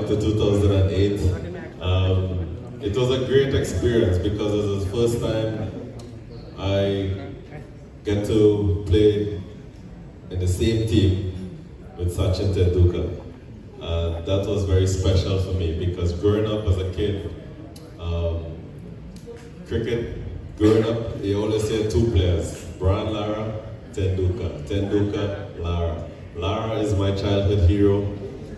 up to 2008. It was a great experience because it was the first time I get to play in the same team with Sachin Tendulkar. That was very special for me because growing up as a kid, cricket, growing up, they always say two players, Brian Lara, Tendulkar. Tendulkar, Lara. Lara is my childhood hero,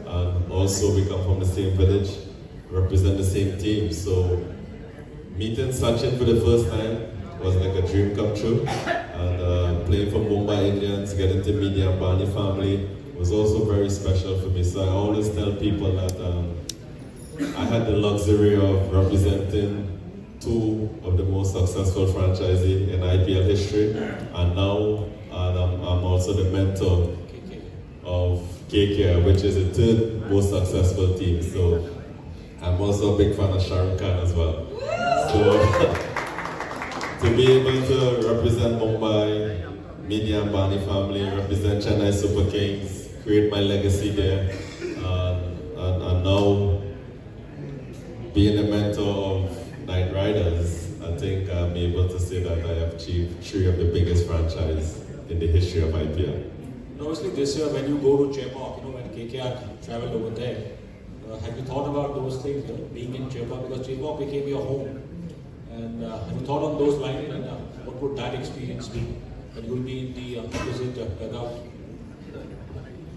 and also we come from the same village, represent the same team. So meeting Sachin for the first time was like a dream come true. And playing for Mumbai Indians, getting to meet the Ambani family was also very special for me. So I always tell people that I had the luxury of representing two of the most successful franchises in IPL history, and now I'm also the mentor of KKR, which is the third most successful team. So I'm also a big fan of Shahrukh Khan as well. So to be able to represent Mumbai, meet the Ambani family, represent Chennai Super Kings, create my legacy there, and now being a mentor of Knight Riders, I think I'm able to say that I have achieved three of the biggest franchises in the history of IPL. Obviously, this year when you go to Chepauk, when KKR traveled over there, have you thought about those things, being in Chepauk, because Chepauk became your home? And have you thought on those lines, and what would that experience be? That you'll be in the opposite dugout?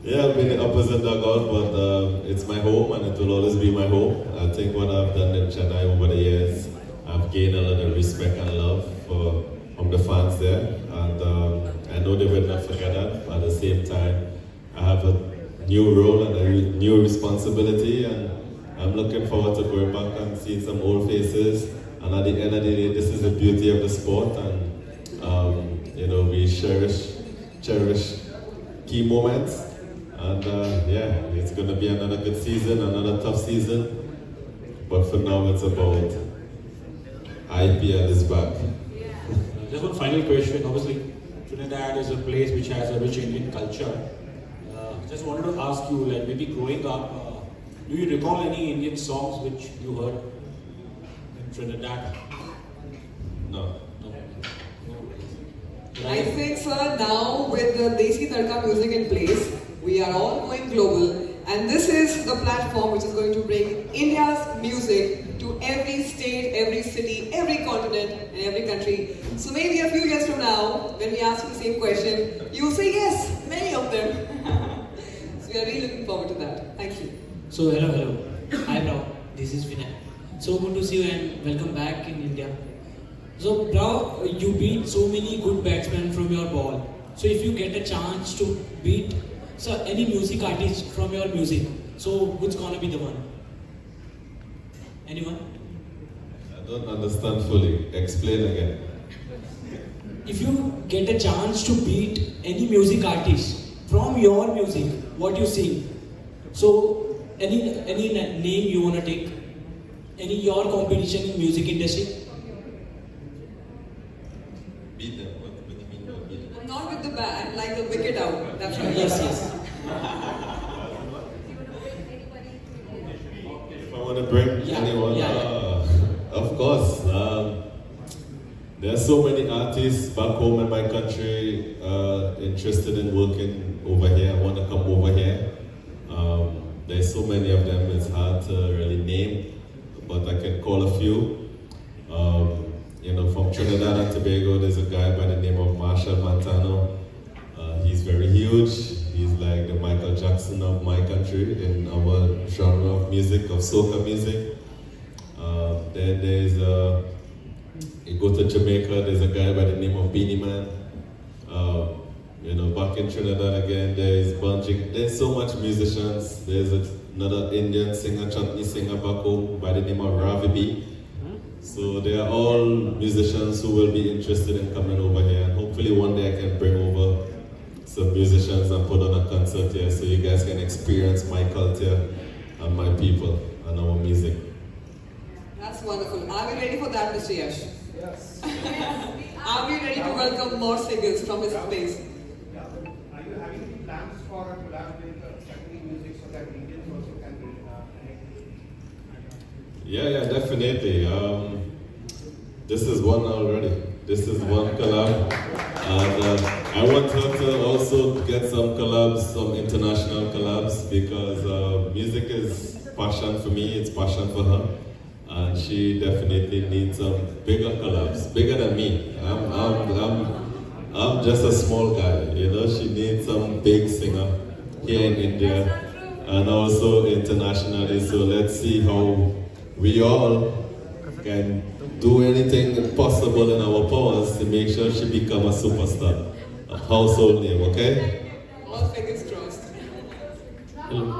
Yeah, I'll be in the opposite dugout, but it's my home and it will always be my home. I think what I've done in Chennai over the years, I've gained a lot of respect and love from the fans there. And I know they will not forget that, but at the same time, I have a new role and a new responsibility, and I'm looking forward to going back and seeing some old faces. And at the end of the day, this is the beauty of the sport, and we cherish key moments. And yeah, it's going to be another good season, another tough season. But for now, it's about IPL is back. Just one final question. Obviously, Trinidad is a place which has a rich Indian culture. Just wanted to ask you, like maybe growing up, do you recall any Indian songs which you heard in Trinidad? No. I think, sir, now with the Desi Tadka music in place, we are all going global, and this is the platform which is going to bring India's music to every state, every city, every continent, and every country. So maybe a few years from now, when we ask you the same question, you will say yes, many of them. So we are really looking forward to that. Thank you. So hello. Hi, Brao. This is Vinay. So good to see you and welcome back in India. So Brao, you beat so many good batsmen from your ball. So if you get a chance to beat any music artist from your music, so who's gonna be the one? Anyone? I don't understand fully. Explain again. If you get a chance to beat any music artist from your music, what you sing, so any name you wanna take? Any your competition in music industry? Beat them. What do you mean by beat them? Not with the bat, like a wicket out. That's right. Yes. If I want to bring anyone, of course. There are so many artists back home in my country interested in working over here. I want to come over here. There's so many of them, it's hard to really name, but I can call a few. From Trinidad and Tobago, there's a guy by the name of Marshall Montano. He's very huge. He's like the Michael Jackson of my country in our genre of music, of soca music. Then there's, you go to Jamaica, there's a guy by the name of Beanie Man. Back in Trinidad again, there's so much musicians. There's another Indian singer, chutney singer back home by the name of Ravi B. So they are all musicians who will be interested in coming over here, and hopefully one day I can bring over some musicians and put on a concert here so you guys can experience my culture and my people and our music. That's wonderful. Are we ready for that, Mr. Yash? Yes. Are we ready to welcome more singers from his place? Yeah. Are you having any plans for a collab with Chutney Music so that Indians also can connect Yeah, definitely. This is one already. This is one collab. And I want her to also get some collabs, some international collabs, because music is passion for me, it's passion for her. And she definitely needs some bigger collabs, bigger than me. I'm just a small guy, you know. She needs some big singer here in India and also internationally. So let's see how we all can do anything possible in our powers to make sure she become a superstar, a household name. Okay? All fingers crossed.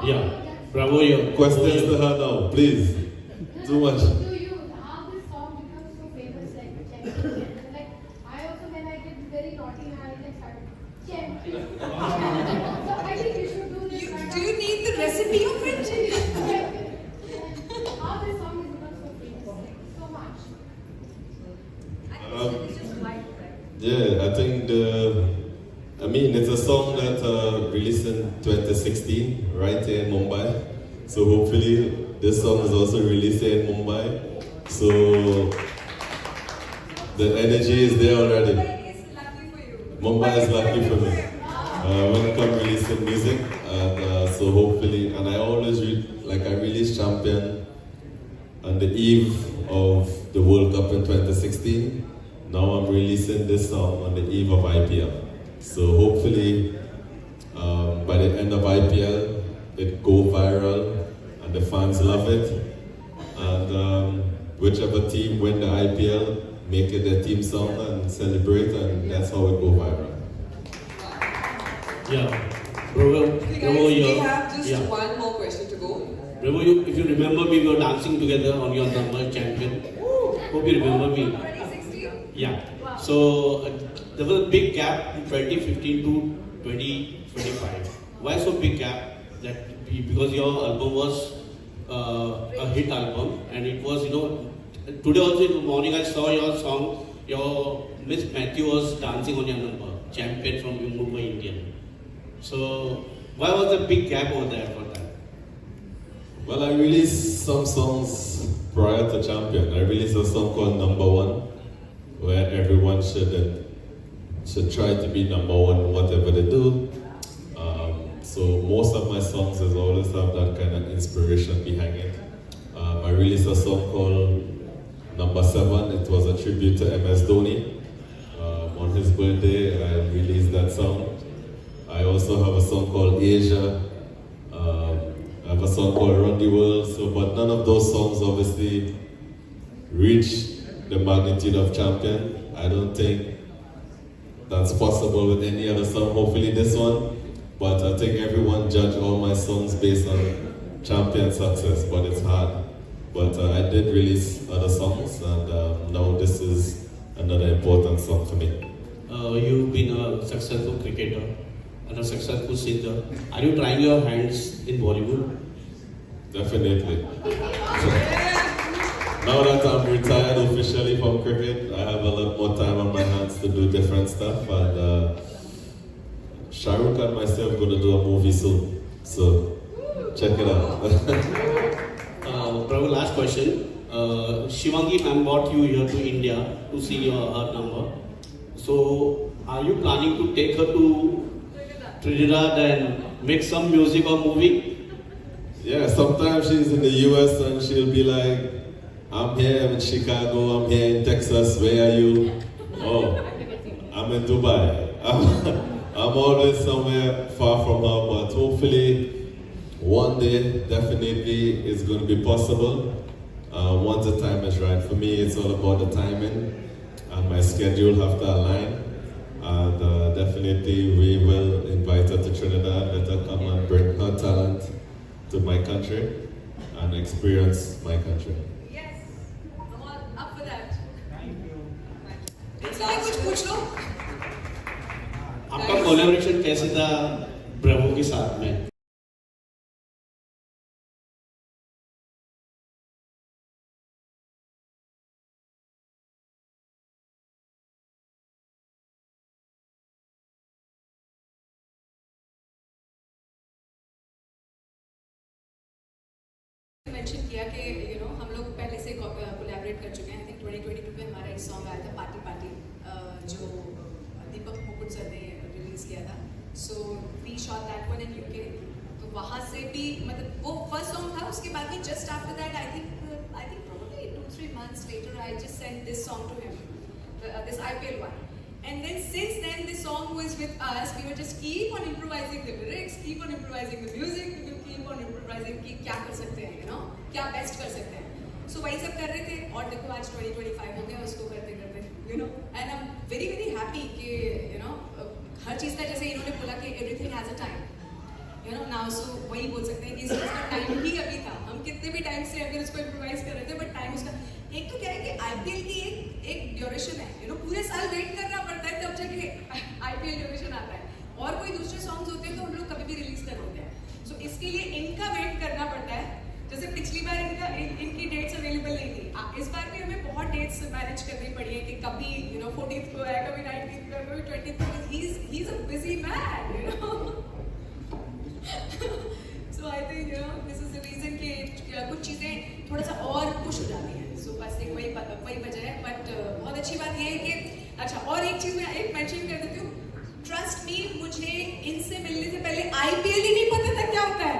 Yeah, bravo, your Questions to her now, please. Too much. Do you how this song becomes so famous like champion? Like I also when I get very naughty I like start champion. So I think you should do this. Do you need the recipe of it? Champion. How this song has become so famous, like so much. Yeah, I think it's a song that released in 2016, right here in Mumbai. So hopefully this song is also released here in Mumbai. So the energy is there already. Mumbai is lucky for me. When it comes releasing music, and so hopefully, and I always I released Champion on the eve of the World Cup in 2016. Now I'm releasing this song on the eve of IPL. So hopefully, by the end of IPL, it go viral and the fans love it. And whichever team win the IPL, make it their team song and celebrate, and that's how it go viral. Yeah, bravo, Okay, bravo, guys, we your have just yeah. one more question to go. Bravo, if you remember me, we were dancing together on your number, champion. Hope you remember me. 2016. Yeah. So there was a big gap in 2015 to 2025. Why so big gap? Because your album was a hit album, and it was today also in the morning I saw your song. Your Miss Matthew was dancing on your number, champion from Mumbai Indian. So why was the big gap over there for that? Well, I released some songs prior to Champion. I released a song called Number One, where everyone should try to be number one in whatever they do. So most of my songs has always have that kind of inspiration behind it. I released a song called Number Seven. It was a tribute to MS Dhoni. On his birthday, I released that song. I also have a song called Asia. I have a song called Run the World. But none of those songs obviously reach the magnitude of Champion. I don't think that's possible with any other song. Hopefully this one. But I think everyone judge all my songs based on Champion success, but it's hard. But I did release other songs, and now this is another important song for me. You've been a successful cricketer and a successful singer. Are you trying your hands in Bollywood? Definitely. Now that I'm retired officially from cricket, I have a lot more time on my hands to do different stuff. And Shah Rukh and myself going to do a movie soon. So check it out. Bravo, last question. Shivangi ma'am brought you here to India to see her number. So, are you planning to take her to Trinidad and make some music or movie? Yeah, sometimes she's in the US and she'll be like, I'm here in Chicago, I'm here in Texas, where are you? Oh, I'm in Dubai. I'm always somewhere far from her, but hopefully one day definitely it's going to be possible. Once the time is right. For me, it's all about the timing, and my schedule have to align. And definitely we will invite her to Trinidad, let her come and bring her talent to my country and experience my country. Yes, I'm all up for that. कुछ पूछ लो. आपका collaboration कैसे था bravo के साथ में? Mention किया कि हम लोग पहले से कोलैबोरेट कर चुके हैं। आई थिंक 2022 में हमारा एक सॉन्ग आया था पार्टी पार्टी, जो दीपक मुकुट सर ने रिलीज किया था। So we shot that one in UK. तो वहाँ से भी मतलब वो फर्स्ट सॉन्ग था। उसके बाद में just after that I think probably 2-3 months later I just sent this song to him, this IPL one. And then since then this song was with us. We were just keep on improvising the lyrics, keep on improvising the music, we will keep on improvising कि क्या कर सकते हैं, क्या best कर सकते हैं। So वही सब कर रहे थे और देखो आज 2025 हो गया उसको करते करते, and I'm very very happy कि हर चीज़ का जैसे इन्होंने बोला कि everything has a time, now so वही बोल सकते हैं कि इस चीज़ का टाइम ही अभी था। हम कितने भी टाइम से अगर उसको इम्प्रोवाइज कर रहे थे, बट टाइम उसका एक तो क्या है कि आईपीएल की एक ड्यूरेशन है, पूरे साल वेट करना पड़ता है तब जाके आईपीएल ड्यूरेशन आता है। और कोई दूसरे सॉन्ग्स होते हैं तो हम लोग कभी भी रिलीज कर देते हैं। सो इसके लिए इनका वेट करना पड़ता है। जैसे पिछली बार इनकी डेट्स अवेलेबल नहीं थी, इस बार भी हमें बहुत डेट्स मैनेज करनी पड़ी है कि कभी 14th को है, कभी 19th को, कभी 20th को। He is a busy man, So I think this is the reason कि कुछ चीज़ें थोड़ा सा और पुश हो जाती हैं। So बस एक वही वजह है। बट बहुत अच्छी बात ये है कि अच्छा, और एक चीज़ मैं एक मेंशन कर देती हूँ। ट्रस्ट मी, मुझे इनसे मिलने से पहले आईपीएल ही नहीं पता था क्या होता है।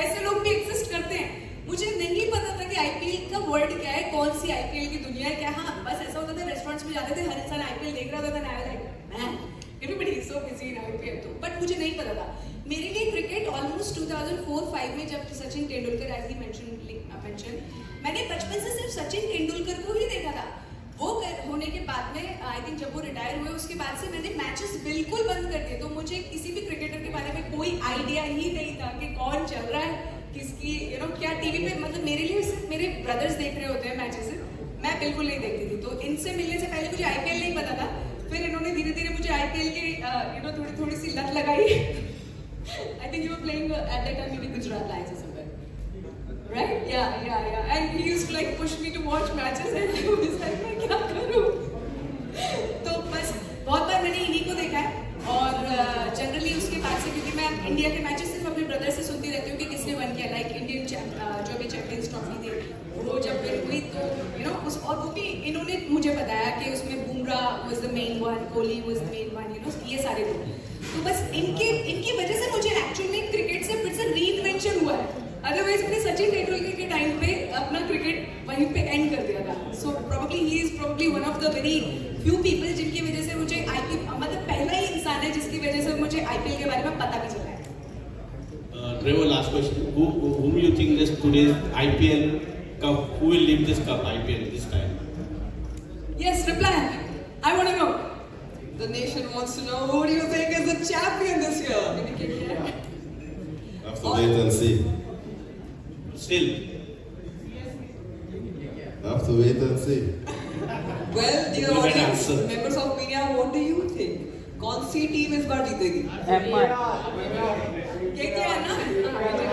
ऐसे लोग भी एग्जिस्ट करते हैं। मुझे नहीं पता था कि आईपीएल का वर्ड क्या है, कौन सी आईपीएल की दुनिया है क्या। हाँ, बस ऐसा होता था रेस्टोरेंट्स में जाते थे, हर इंसान आईपीएल देख रहा होता था। Everybody is so busy in IPL तो, बट मुझे नहीं पता था। मेरे लिए क्रिकेट ऑलमोस्ट 2004-05 में जब सचिन तेंदुलकर एज ही मेंशन, मैंने बचपन से सिर्फ सचिन तेंदुलकर को ही देखा था। वो होने के बाद में आई थिंक जब वो रिटायर हुए उसके बाद से मैंने मैचेस बिल्कुल बंद कर दिए। तो मुझे किसी भी क्रिकेटर के बारे में कोई आइडिया ही नहीं था कि कौन चल रहा है, किसकी क्या टीवी पे, मतलब मेरे लिए सिर्फ मेरे ब्रदर्स देख रहे होते हैं मैचेस, मैं बिल्कुल नहीं देखती थी। तो इनसे मिलने से पहले मुझे आईपीएल नहीं पता था। फिर इन्होंने धीरे धीरे मुझे आईपीएल की थोड़ी सी लत लगाई। I think you were playing at that time maybe Gujarat Lions or somewhere, right? Yeah. And he used to like push me to watch matches and I was like मैं क्या करूँ? तो बस बहुत बार मैंने इन्हीं को देखा है। और जनरली उसके बाद से, क्योंकि मैं इंडिया के मैचेस सिर्फ अपने ब्रदर से सुनती रहती हूँ कि किसने वन किया, लाइक इंडियन जो अभी चैंपियंस ट्रॉफी थी वो जब विन हुई तो और वो भी इन्होंने मुझे बताया कि उसमें Bumrah was the main one, Kohli was the main one, ये सारे लोग। तो बस इनकी वजह से मुझे एक्चुअल में क्रिकेट से फिर से रीइन्वेंशन हुआ है। अदरवाइज मैंने सचिन तेंदुलकर के टाइम पे अपना क्रिकेट वहीं पे एंड कर दिया था। So probably he is probably one of the very few people जिनकी वजह से मुझे मतलब पहला ही इंसान है जिसकी वजह से मुझे आईपीएल के बारे में पता भी चला है। Trevor, last question. Whom you think this today's IPL Cup? Who will lift this cup IPL this time? Yes, reply. I want to know. The nation wants to know. Who do you think is the champion this year? Have to wait and see. Still. Have to wait and see. Well, dear Look at audience, answer. members of media, what do you think? कौन सी team इस बार जीतेगी? KKR ना?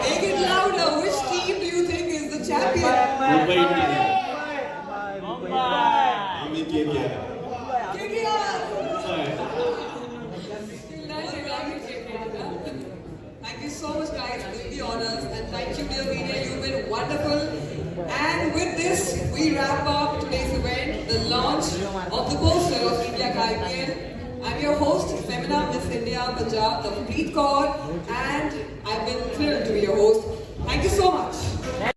Make it louder. Which team do you think is the champion? Mumbai Indians. Ami KKR. KKR. Sorry. Thank you so much, guys, for doing the honors, and thank you, dear media. You've been wonderful. And with this, we wrap up today's event, the launch of the poster of India ka IPL. I'm your host, Femina Miss India Punjab, Navneet Kaur, and I've been thrilled to be your host. Thank you so much.